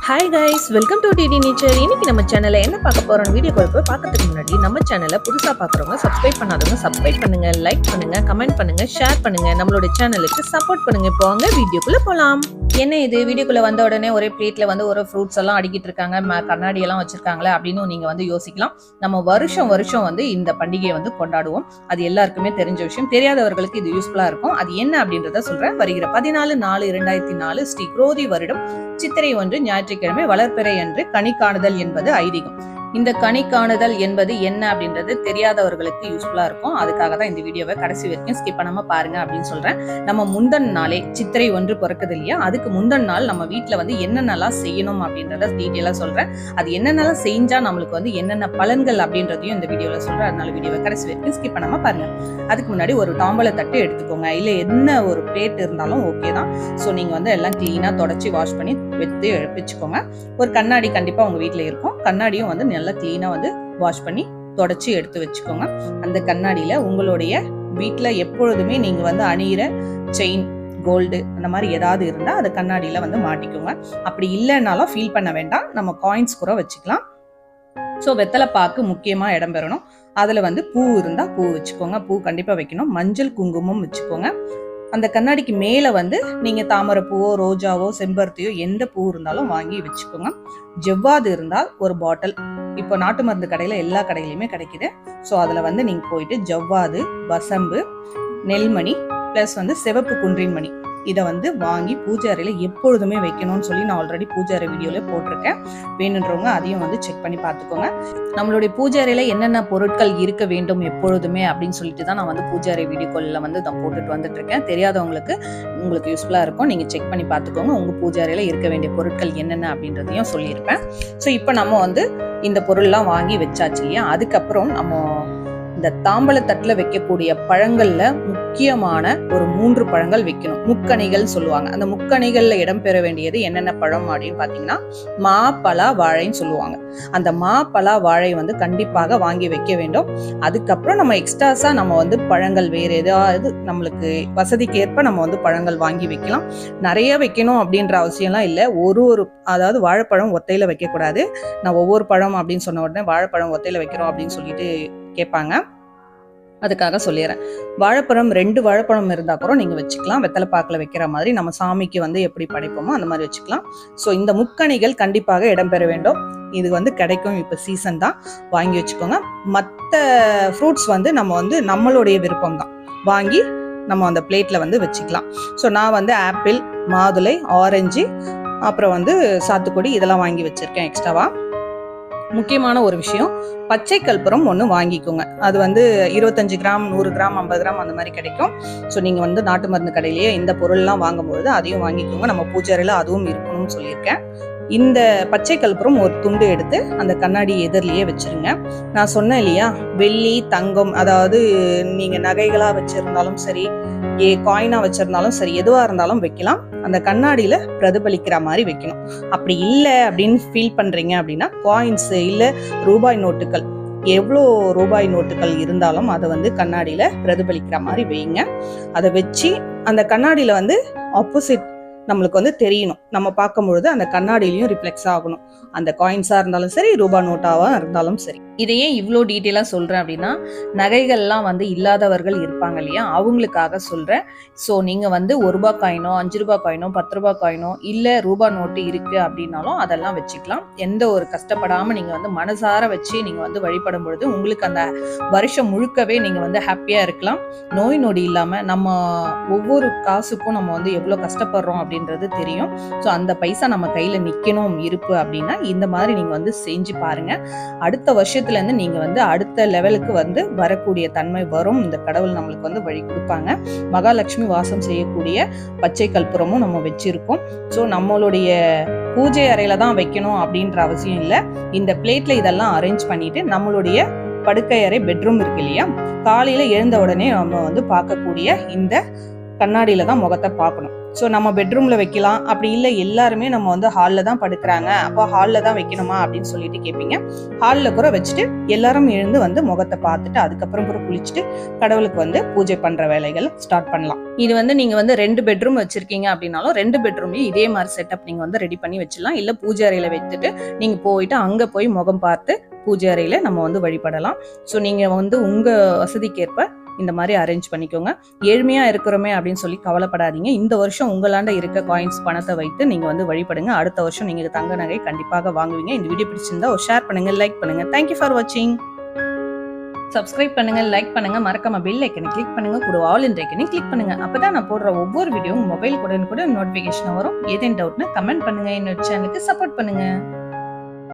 Hi guys, welcome to DD nature. இன்னைக்கு நம்ம சேனல்ல என்ன பார்க்க போறோம் வீடியோ போய் பார்க்கறதுக்கு முன்னாடி நம்ம சேனலை புதுசா பார்க்குறவங்க சப்ஸ்கிரைப் பண்ணாதவங்க சப்ஸ்கிரைப் பண்ணுங்க, லைக் பண்ணுங்க, கமெண்ட் பண்ணுங்க, ஷேர் பண்ணுங்க, நம்மளோட சேனலுக்கு சப்போர்ட் பண்ணுங்க. இப்போ வாங்க வீடியோக்குள்ள போலாம். என்ன இது வீடியோக்குள்ள வந்த உடனே ஒரே பிளேட்ல வந்து ஒரு ஃப்ரூட்ஸ் எல்லாம் அடிக்கிட்டு இருக்காங்க, கண்ணாடி எல்லாம் வச்சிருக்காங்களே அப்படின்னு நீங்க வந்து யோசிக்கலாம். நம்ம வருஷம் வந்து இந்த பண்டிகையை வந்து கொண்டாடுவோம். அது எல்லாருக்குமே தெரிஞ்ச விஷயம். தெரியாதவர்களுக்கு இது யூஸ்ஃபுல்லா இருக்கும். அது என்ன அப்படின்றத சொல்றேன். வருகிற 14/4/2004 ஸ்ரீ குரோதி வருடம் சித்திரை 1 ஞாயிற்றுக்கிழமை வளர்பிறை அன்று கனி காணுதல் என்பது ஐதீகம். இந்த கனி காணுதல் என்பது என்ன அப்படின்றது தெரியாதவர்களுக்கு யூஸ்ஃபுல்லா இருக்கும். அதுக்காக தான் இந்த வீடியோவை கடைசி வரைக்கும் ஸ்கிப் பண்ணாம பாருங்க அப்படின்னு சொல்றேன். நம்ம முந்தன் நாளே சித்திரை 1 பிறக்குது இல்லையா, அதுக்கு முந்தன் நாள் நம்ம வீட்டுல வந்து என்னென்னலாம் செய்யணும் அப்படின்றத டீட்டெயிலா சொல்றேன். அது என்னென்னலாம் செஞ்சா நம்மளுக்கு வந்து என்னென்ன பலன்கள் அப்படின்றதையும் இந்த வீடியோல சொல்றேன். அதனால வீடியோவை கடைசி வரைக்கும் ஸ்கிப் பண்ணாம பாருங்க. அதுக்கு முன்னாடி ஒரு தாம்பல தட்டு எடுத்துக்கோங்க, இல்ல என்ன ஒரு பிளேட் இருந்தாலும் ஓகே தான். ஸோ நீங்க வந்து எல்லாம் கிளீனா தொடச்சி வாஷ் பண்ணி வச்சுக்கோங்க. ஒரு கண்ணாடி கண்டிப்பா உங்க வீட்டுல இருக்கும். கண்ணாடியும் வந்து நல்லா கிளீனா வந்து வாஷ் பண்ணி தொடச்சி எடுத்து வச்சுக்கோங்க. அந்த கண்ணாடியில உங்களுடைய வீட்டுல எப்பொழுதுமே நீங்க வந்து அணியிற செயின், கோல்டு அந்த மாதிரி ஏதாவது இருந்தா அது கண்ணாடியில வந்து மாட்டிக்கோங்க. அப்படி இல்லைன்னாலும் ஃபீல் பண்ண வேண்டாம், நம்ம காயின்ஸ் கூட வச்சுக்கலாம். ஸோ வெத்தலை பாக்கு முக்கியமா இடம் பெறணும். அதுல வந்து பூ இருந்தா பூ வச்சுக்கோங்க, பூ கண்டிப்பா வைக்கணும். மஞ்சள் குங்குமம் வச்சுக்கோங்க. அந்த கண்ணாடிக்கு மேல வந்து நீங்க தாமரை பூவோ, ரோஜாவோ, செம்பருத்தியோ எந்த பூ இருந்தாலும் வாங்கி வச்சுக்கோங்க. ஜவ்வாது இருந்தால் ஒரு பாட்டில், இப்போ நாட்டு மருந்து கடையில எல்லா கடையிலுமே கிடைக்குது. ஸோ அதுல வந்து நீங்க போயிட்டு ஜவ்வாது, வசம்பு, நெல்மணி பிளஸ் வந்து சிவப்பு குன்றின் மணி இதை வந்து வாங்கி பூஜை அறையில எப்பொழுதுமே வைக்கணும்னு சொல்லி நான் ஆல்ரெடி பூஜை அறை வீடியோல போட்டிருக்கேன். வேணுன்றவங்க அதையும் வந்து செக் பண்ணி பார்த்துக்கோங்க. நம்மளுடைய பூஜை அறையில என்னென்ன பொருட்கள் இருக்க வேண்டும் எப்பொழுதுமே அப்படின்னு சொல்லிட்டு தான் நான் வந்து பூஜை அறை வீடியோக்குள்ள வந்து நான் போட்டுட்டு வந்துட்டு இருக்கேன். தெரியாதவங்களுக்கு உங்களுக்கு யூஸ்ஃபுல்லா இருக்கும். நீங்க செக் பண்ணி பார்த்துக்கோங்க. உங்க பூஜை அறையில இருக்க வேண்டிய பொருட்கள் என்னென்ன அப்படின்றதையும் சொல்லியிருப்பேன். ஸோ இப்போ நம்ம வந்து இந்த பொருள்லாம் வாங்கி வச்சாச்சு இல்லையா, அதுக்கப்புறம் நம்ம இந்த தாம்பல தட்டுல வைக்கக்கூடிய பழங்கள்ல முக்கியமான ஒரு 3 பழங்கள் வைக்கணும். முக்கணிகள் சொல்லுவாங்க. அந்த முக்கணிகள்ல இடம்பெற வேண்டியது என்னென்ன பழம் அப்படின்னு பாத்தீங்கன்னா மா, பலா, வாழைன்னு சொல்லுவாங்க. அந்த மா, பலா, வாழை வந்து கண்டிப்பாக வாங்கி வைக்க வேண்டும். அதுக்கப்புறம் நம்ம எக்ஸ்ட்ராஸா நம்ம வந்து பழங்கள் வேற ஏதாவது நம்மளுக்கு வசதிக்கு ஏற்ப நம்ம வந்து பழங்கள் வாங்கி வைக்கலாம். நிறைய வைக்கணும் அப்படின்ற அவசியம்லாம் இல்லை. அதாவது வாழைப்பழம் ஒத்தையில வைக்க கூடாது. நான் ஒவ்வொரு பழம் அப்படின்னு சொன்ன உடனே வாழைப்பழம் ஒத்தையில வைக்கிறோம் அப்படின்னு சொல்லிட்டு கேட்பாங்க. அதுக்காக சொல்லிடுறேன். வாழைப்பழம் 2 வாழைப்பழம் இருந்தா கூட நீங்க வச்சுக்கலாம். வெத்தலை பாக்குல வைக்கிற மாதிரி நம்ம சாமிக்கு வந்து எப்படி படைப்போமோ அந்த மாதிரி வச்சுக்கலாம். ஸோ இந்த முக்கணிகள் கண்டிப்பாக இடம்பெற வேண்டும். இது வந்து கிடைக்கும், இப்ப சீசன் தான், வாங்கி வச்சுக்கோங்க. மற்ற ஃப்ரூட்ஸ் வந்து நம்ம வந்து நம்மளுடைய விருப்பம் தான், வாங்கி நம்ம அந்த பிளேட்ல வந்து வச்சுக்கலாம். ஸோ நான் வந்து ஆப்பிள், மாதுளை, ஆரஞ்சு, அப்புறம் வந்து சாத்துக்குடி இதெல்லாம் வாங்கி வச்சிருக்கேன் எக்ஸ்ட்ராவா. முக்கியமான ஒரு விஷயம், பச்சை கற்பூரம் ஒன்று வாங்கிக்கோங்க. அது வந்து 25 கிராம், 100 கிராம், 50 கிராம் அந்த மாதிரி கிடைக்கும். ஸோ நீங்கள் வந்து நாட்டு மருந்து கடையிலேயே இந்த பொருள்லாம் வாங்கும்பொழுது அதையும் வாங்கிக்கோங்க. நம்ம பூஜை அறையில அதுவும் இருக்கணும்னு சொல்லியிருக்கேன். இந்த பச்சை கற்பூரம் ஒரு துண்டு எடுத்து அந்த கண்ணாடி எதிரிலேயே வச்சிருங்க. நான் சொன்னேன் இல்லையா, வெள்ளி, தங்கம், அதாவது நீங்க நகைகளா வச்சிருந்தாலும் சரி, காயினா வச்சிருந்தாலும் சரி, எதுவா இருந்தாலும் வைக்கலாம். அந்த கண்ணாடியில பிரதிபலிக்கிற மாதிரி வைக்கணும். அப்படி இல்லை அப்படின்னு ஃபீல் பண்றீங்க அப்படின்னா காயின்ஸ் இல்ல ரூபாய் நோட்டுகள், எவ்வளோ ரூபாய் நோட்டுகள் இருந்தாலும் அதை வந்து கண்ணாடியில பிரதிபலிக்கிற மாதிரி வைங்க. அதை வச்சு அந்த கண்ணாடியில வந்து ஆப்போசிட் நம்மளுக்கு வந்து தெரியணும். நம்ம பார்க்கும் பொழுது அந்த கண்ணாடியிலையும் ரிஃப்ளெக்ஸ் ஆகணும். அந்த காயின்ஸா இருந்தாலும் சரி, ரூபாய் நோட்டாவா இருந்தாலும் சரி. இதையே இவ்வளோ டீட்டெயிலாக சொல்கிறேன் அப்படின்னா, நகைகள்லாம் வந்து இல்லாதவர்கள் இருப்பாங்க இல்லையா, அவங்களுக்காக சொல்கிறேன். ஸோ நீங்கள் வந்து 1 ரூபாய் காயினோ, 5 ரூபாய் காயினோ, 10 ரூபாய் காயினோ, இல்லை ரூபாய் நோட்டு இருக்குது அப்படின்னாலும் அதெல்லாம் வச்சுக்கலாம். எந்த ஒரு கஷ்டப்படாமல் நீங்கள் வந்து மனசார வச்சு நீங்கள் வந்து வழிபடும் பொழுது உங்களுக்கு அந்த வருஷம் முழுக்கவே நீங்கள் வந்து ஹாப்பியாக இருக்கலாம். நோய் நொடி இல்லாமல் நம்ம ஒவ்வொரு காசுக்கும் நம்ம வந்து எவ்வளோ கஷ்டப்படுறோம் அப்படின்றது தெரியும். ஸோ அந்த பைசா நம்ம கையில் நிற்கணும் இருப்பு அப்படின்னா இந்த மாதிரி நீங்கள் வந்து செஞ்சு பாருங்கள். அடுத்த வருஷத்துல இருந்து நீங்க வந்து அடுத்த லெவலுக்கு வந்து வரக்கூடிய தன்மை வரும். இந்த கடவுள் நம்மளுக்கு வந்து வழி கொடுப்பாங்க. மகாலட்சுமி வாசம் செய்யக்கூடிய பச்சை கற்பூரமும் நம்ம வச்சிருக்கோம். ஸோ நம்மளுடைய பூஜை அறையில தான் வைக்கணும் அப்படின்ற அவசியம் இல்லை. இந்த பிளேட்ல இதெல்லாம் அரேஞ்ச் பண்ணிட்டு நம்மளுடைய படுக்கை அறை, பெட்ரூம் இருக்கு இல்லையா, காலையில எழுந்த உடனே நம்ம வந்து பார்க்கக்கூடிய இந்த கண்ணாடியில தான் முகத்தை பார்க்கணும். ஸோ நம்ம பெட்ரூம்ல வைக்கலாம், அப்படி இல்லை எல்லாருமே நம்ம வந்து ஹாலில் தான் படுக்கிறாங்க, அப்போ ஹாலில் தான் வைக்கணுமா அப்படின்னு சொல்லிட்டு கேட்பீங்க. ஹாலில் கூட வச்சுட்டு எல்லாரும் எழுந்து வந்து முகத்தை பார்த்துட்டு அதுக்கப்புறம் கூட குளிச்சுட்டு கடவுளுக்கு வந்து பூஜை பண்ற வேலைகள் ஸ்டார்ட் பண்ணலாம். இது வந்து நீங்க வந்து 2 பெட்ரூம் வச்சிருக்கீங்க அப்படின்னாலும் 2 பெட்ரூம்லயும் இதே மாதிரி செட்டப் நீங்க வந்து ரெடி பண்ணி வச்சிடலாம். இல்ல பூஜை அறையில வைத்துட்டு நீங்க போயிட்டு அங்க போய் முகம் பார்த்து பூஜை அறையில நம்ம வந்து வழிபடலாம். ஸோ நீங்க வந்து உங்க வசதிக்கேற்ப இந்த மாதிரி அரேஞ்ச் பண்ணிக்கோங்க. ஏழ்மையா இருக்கிறோமே அப்படின்னு சொல்லி கவலைப்படாதீங்க. இந்த வருஷம் உங்களாண்ட இருக்க காயின்ஸ் பணத்தை வைத்து நீங்க வந்து வழிபடுங்க. அடுத்த வருஷம் நீங்க தங்க நகை கண்டிப்பாக வாங்குவீங்க. இந்த வீடியோ பிடிச்சிருந்தா ஒரு ஷேர் பண்ணுங்க, லைக் பண்ணுங்க. தேங்க்யூ ஃபார் வாட்சிங். சப்ஸ்கிரைப் பண்ணுங்க, லைக் பண்ணுங்க, மறக்காம பெல் ஐக்கனை கிளிக் பண்ணுங்க, கூட ஆல் இன் ஐக்கனை கிளிக் பண்ணுங்க. அப்பதான் நான் போடுற ஒவ்வொரு வீடியோவும் மொபைல் கூட நோட்டிபிகேஷன் வரும். ஏதேன் டவுட்னா கமெண்ட் பண்ணுங்க, என்னோட சேனலுக்கு சப்போர்ட் பண்ணுங்க.